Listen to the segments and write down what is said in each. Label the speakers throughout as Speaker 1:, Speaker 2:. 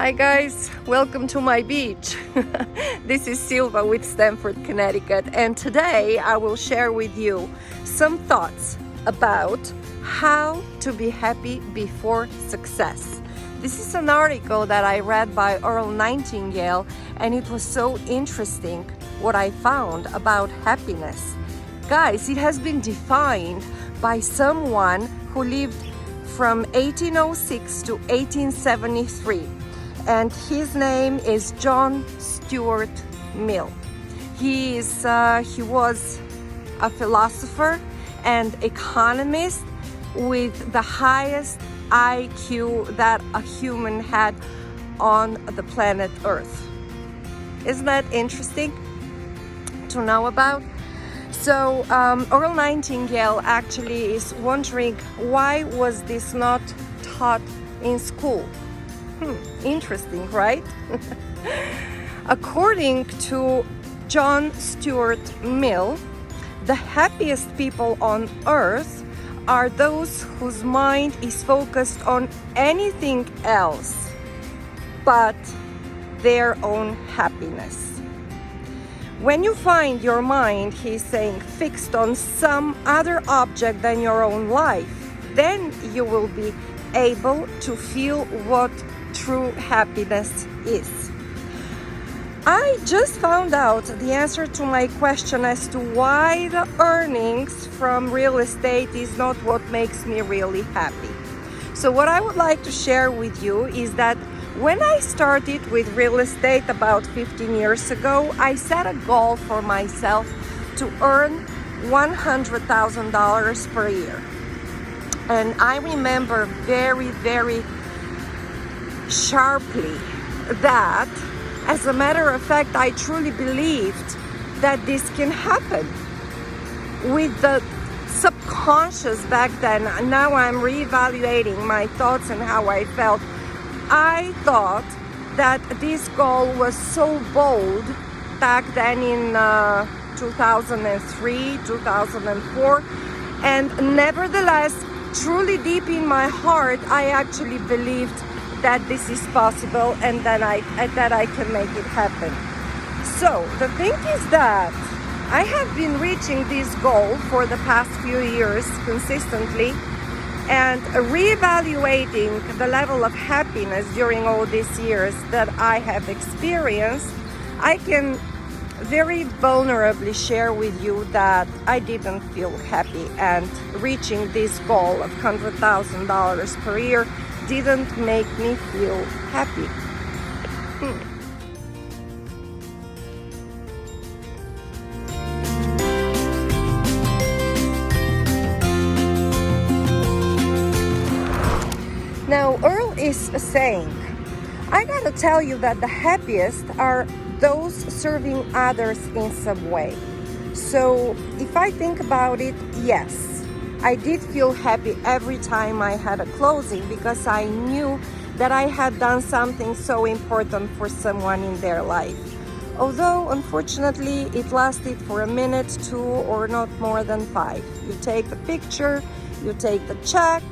Speaker 1: Hi guys, welcome to my beach. This is Silva with Stamford, Connecticut, and today I will share with you some thoughts about how to be happy before success. This is an article that I read by Earl Nightingale, and it was so interesting what I found about happiness. Guys, it has been defined by someone who lived from 1806 to 1873. And his name is John Stuart Mill. He was a philosopher and economist with the highest IQ that a human had on the planet Earth. Isn't that interesting to know about? So Earl Nightingale actually is wondering, why was this not taught in school? Interesting, right? According to John Stuart Mill, the happiest people on earth are those whose mind is focused on anything else but their own happiness. When you find your mind, he's saying, fixed on some other object than your own life, then you will be able to feel what true happiness is. I just found out the answer to my question as to why the earnings from real estate is not what makes me really happy. So what I would like to share with you is that when I started with real estate about 15 years ago, I set a goal for myself to earn $100,000 per year. And I remember very sharply that, as a matter of fact, I truly believed that this can happen. With the subconscious back then, now I'm reevaluating my thoughts and how I felt. I thought that this goal was so bold back then in 2003, 2004, and nevertheless, truly deep in my heart, I actually believed that this is possible and that I can make it happen. So the thing is that I have been reaching this goal for the past few years consistently, and reevaluating the level of happiness during all these years that I have experienced, I can very vulnerably share with you that I didn't feel happy, and reaching this goal of $100,000 per year didn't make me feel happy. Now, Earl is saying, I gotta tell you that the happiest are those serving others in some way. So if I think about it, yes, I did feel happy every time I had a closing, because I knew that I had done something so important for someone in their life. Although, unfortunately, it lasted for a minute, 2, or not more than 5. You take the picture, you take the check,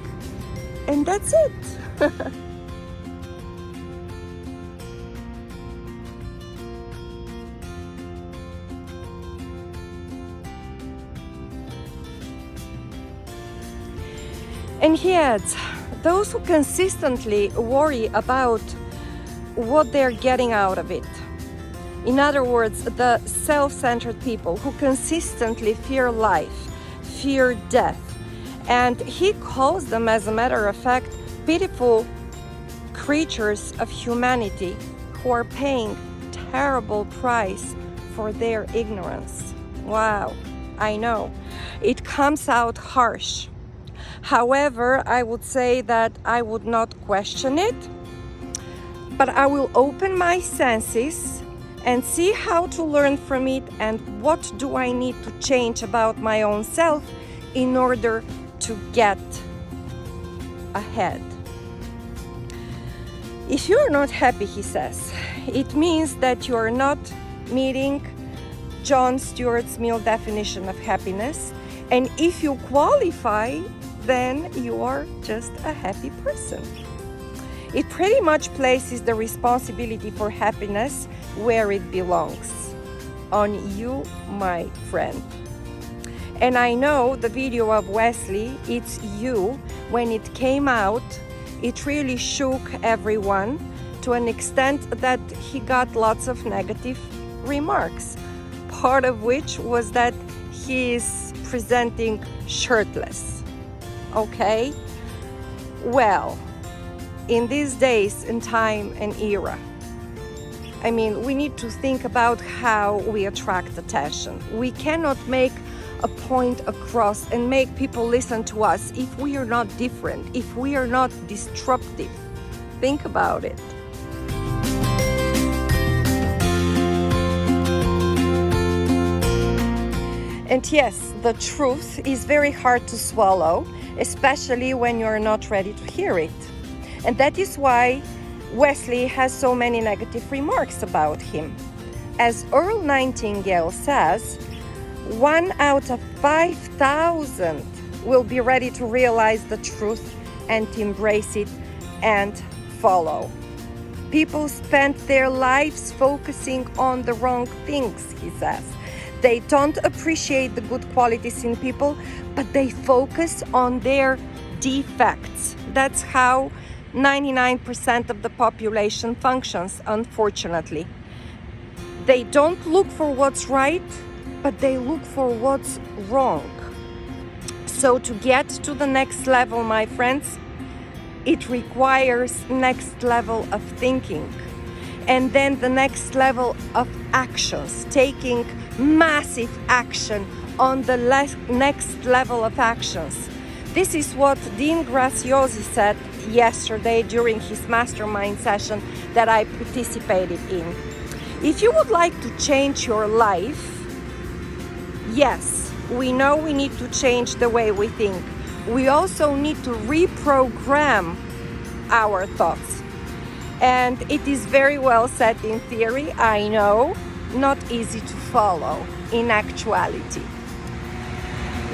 Speaker 1: and that's it. And yet, those who consistently worry about what they're getting out of it, in other words, the self-centered people who consistently fear life, fear death, and he calls them, as a matter of fact, pitiful creatures of humanity who are paying terrible price for their ignorance. Wow, I know, it comes out harsh. However, I would say that I would not question it, but I will open my senses and see how to learn from it, and what do I need to change about my own self in order to get ahead. If you're not happy, he says, it means that you're not meeting John Stuart Mill's definition of happiness, and if you qualify, then you are just a happy person. It pretty much places the responsibility for happiness where it belongs, on you, my friend. And I know the video of Wesley, It's You, when it came out, it really shook everyone to an extent that he got lots of negative remarks, part of which was that he is presenting shirtless. Okay? Well, in these days and time and era, I mean, we need to think about how we attract attention. We cannot make a point across and make people listen to us if we are not different, if we are not disruptive. Think about it. And yes, the truth is very hard to swallow, especially when you're not ready to hear it. And that is why Wesley has so many negative remarks about him. As Earl Nightingale says, 1 out of 5,000 will be ready to realize the truth and embrace it and follow. People spend their lives focusing on the wrong things, he says. They don't appreciate the good qualities in people, but they focus on their defects. That's how 99% of the population functions, unfortunately. They don't look for what's right, but they look for what's wrong. So to get to the next level, my friends, it requires next level of thinking. And then the next level of actions, taking massive action on the next level of actions. This is what Dean Graziosi said yesterday during his mastermind session that I participated in. If you would like to change your life, yes, we know we need to change the way we think. We also need to reprogram our thoughts. And it is very well said in theory, I know, not easy to follow in actuality.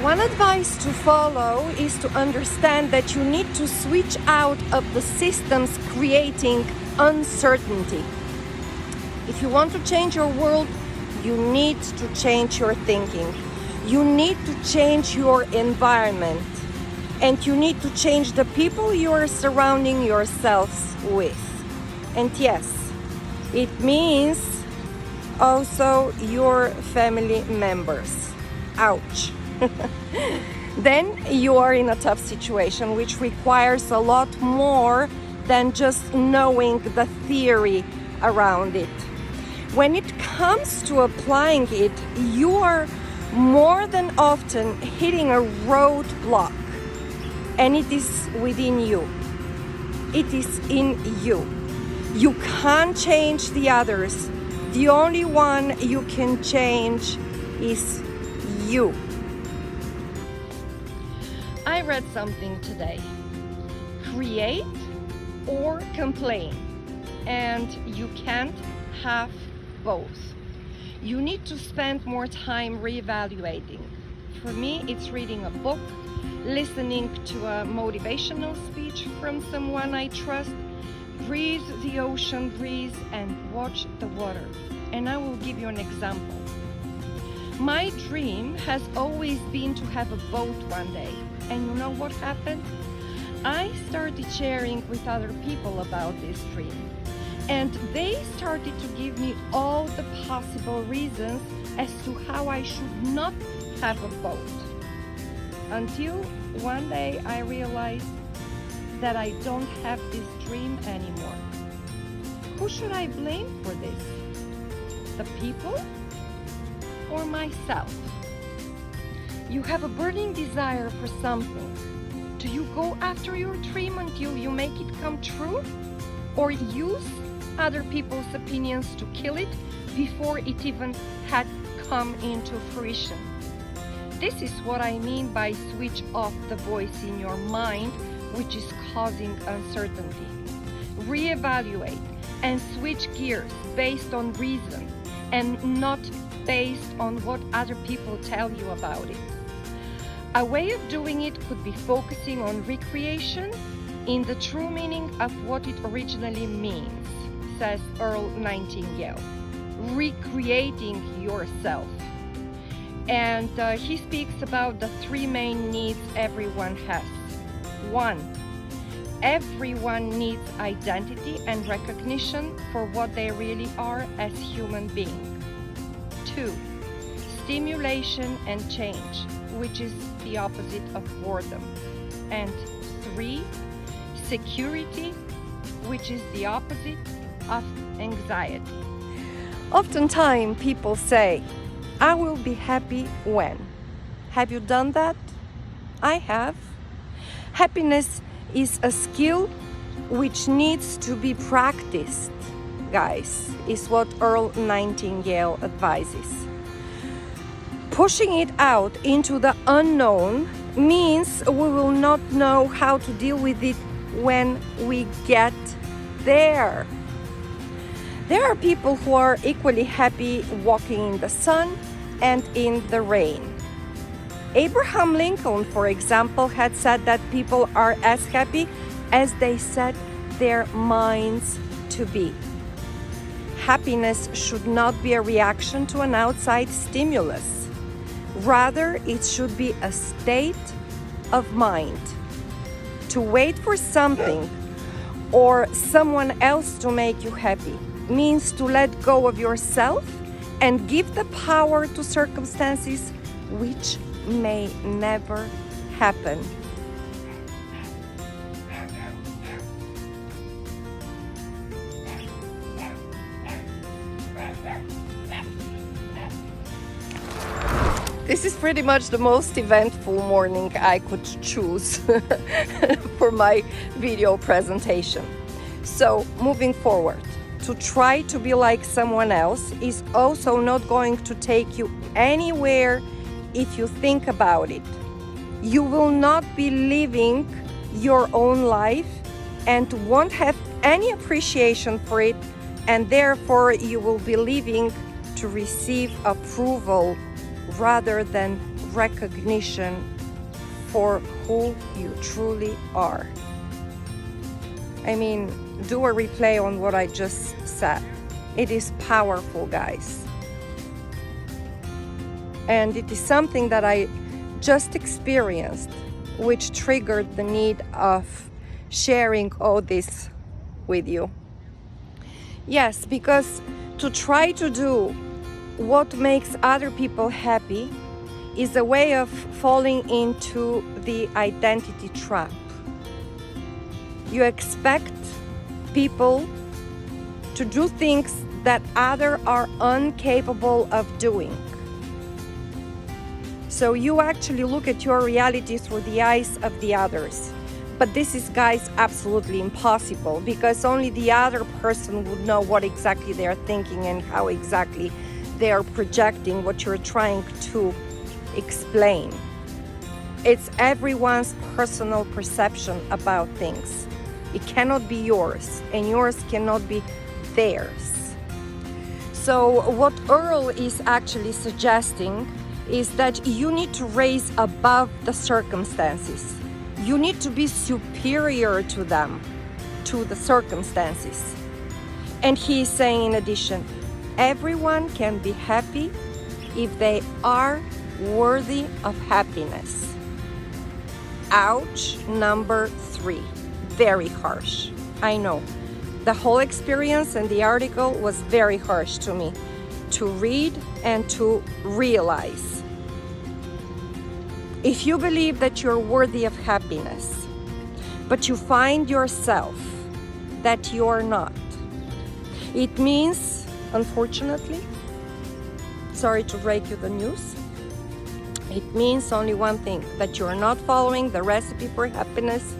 Speaker 1: One advice to follow is to understand that you need to switch out of the systems creating uncertainty. If you want to change your world, you need to change your thinking. You need to change your environment. And you need to change the people you are surrounding yourselves with. And yes, it means also your family members. Ouch. Then you are in a tough situation, which requires a lot more than just knowing the theory around it. When it comes to applying it, you are more than often hitting a roadblock, and it is within you. It is in you. You can't change the others. The only one you can change is you. I read something today. Create or complain. And you can't have both. You need to spend more time reevaluating. For me, it's reading a book, listening to a motivational speech from someone I trust, breathe the ocean breeze, and watch the water. And I will give you an example. My dream has always been to have a boat one day. And you know what happened? I started sharing with other people about this dream. And they started to give me all the possible reasons as to how I should not have a boat. Until one day I realized that I don't have this dream anymore. Who should I blame for this? The people or myself? You have a burning desire for something. Do you go after your dream until you make it come true? Or use other people's opinions to kill it before it even had come into fruition? This is what I mean by switch off the voice in your mind, which is causing uncertainty. Reevaluate and switch gears based on reason and not based on what other people tell you about it. A way of doing it could be focusing on recreation in the true meaning of what it originally means, says Earl Nightingale, recreating yourself. And he speaks about the three main needs everyone has. 1, everyone needs identity and recognition for what they really are as human beings. 2, stimulation and change, which is the opposite of boredom. And 3, security, which is the opposite of anxiety. Oftentimes people say, I will be happy when. Have you done that? I have. Happiness is a skill which needs to be practiced, guys, is what Earl Nightingale advises. Pushing it out into the unknown means we will not know how to deal with it when we get there. There are people who are equally happy walking in the sun and in the rain. Abraham Lincoln, for example, had said that people are as happy as they set their minds to be. Happiness should not be a reaction to an outside stimulus. Rather, it should be a state of mind. To wait for something or someone else to make you happy means to let go of yourself and give the power to circumstances which may never happen. This is pretty much the most eventful morning I could choose for my video presentation. So, moving forward, to try to be like someone else is also not going to take you anywhere if you think about it. You will not be living your own life and won't have any appreciation for it, and therefore you will be living to receive approval rather than recognition for who you truly are. I mean, do a replay on what I just said. It is powerful, guys. And it is something that I just experienced, which triggered the need of sharing all this with you. Yes, because to try to do what makes other people happy is a way of falling into the identity trap. You expect people to do things that others are incapable of doing. So you actually look at your reality through the eyes of the others. But this is, guys, absolutely impossible, because only the other person would know what exactly they are thinking and how exactly they are projecting what you're trying to explain. It's everyone's personal perception about things. It cannot be yours, and yours cannot be theirs. So what Earl is actually suggesting is that you need to raise above the circumstances. You need to be superior to them, to the circumstances. And he is saying, in addition, everyone can be happy if they are worthy of happiness. Ouch, number 3. Very harsh. I know. The whole experience and the article was very harsh to me to read and to realize. If you believe that you're worthy of happiness, but you find yourself that you're not, it means, unfortunately, sorry to break you the news, it means only one thing, that you're not following the recipe for happiness,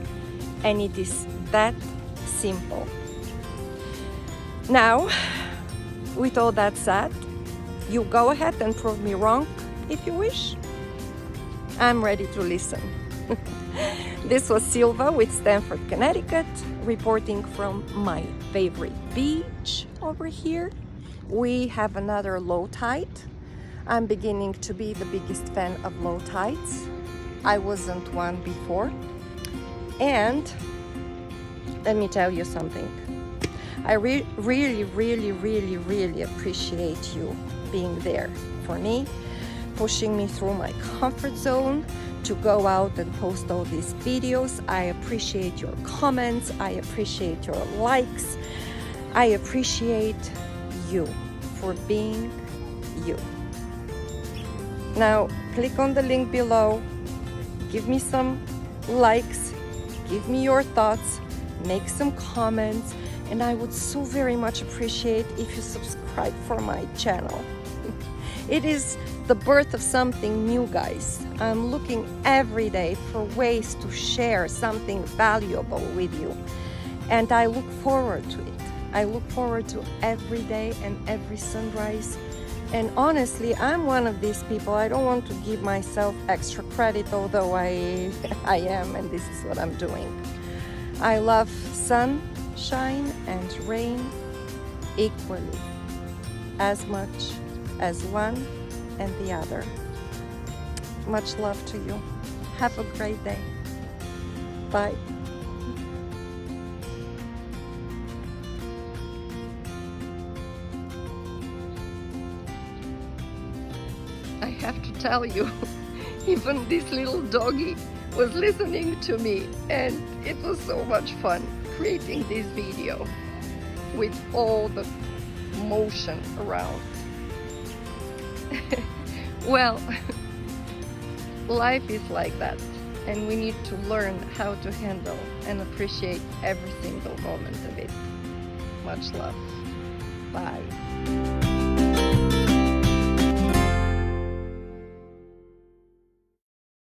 Speaker 1: and it is that simple. Now, with all that said, you go ahead and prove me wrong if you wish. I'm ready to listen. This was Silva with Stamford, Connecticut, reporting from my favorite beach over here. We have another low tide. I'm beginning to be the biggest fan of low tides. I wasn't one before. And let me tell you something. I really appreciate you being there for me, pushing me through my comfort zone to go out and post all these videos. I appreciate your comments. I appreciate your likes. I appreciate you for being you. Now, click on the link below. Give me some likes. Give me your thoughts. Make some comments. And I would so very much appreciate if you subscribe for my channel. It is the birth of something new, guys. I'm looking every day for ways to share something valuable with you. And I look forward to it. I look forward to every day and every sunrise. And honestly, I'm one of these people. I don't want to give myself extra credit, although I am, and this is what I'm doing. I love sunshine and rain equally, as much as one and the other. Much love to you. Have a great day. Bye. I have to tell you, even this little doggy was listening to me, and it was so much fun creating this video with all the motion around. Well, life is like that, and we need to learn how to handle and appreciate every single moment of it. Much love. Bye.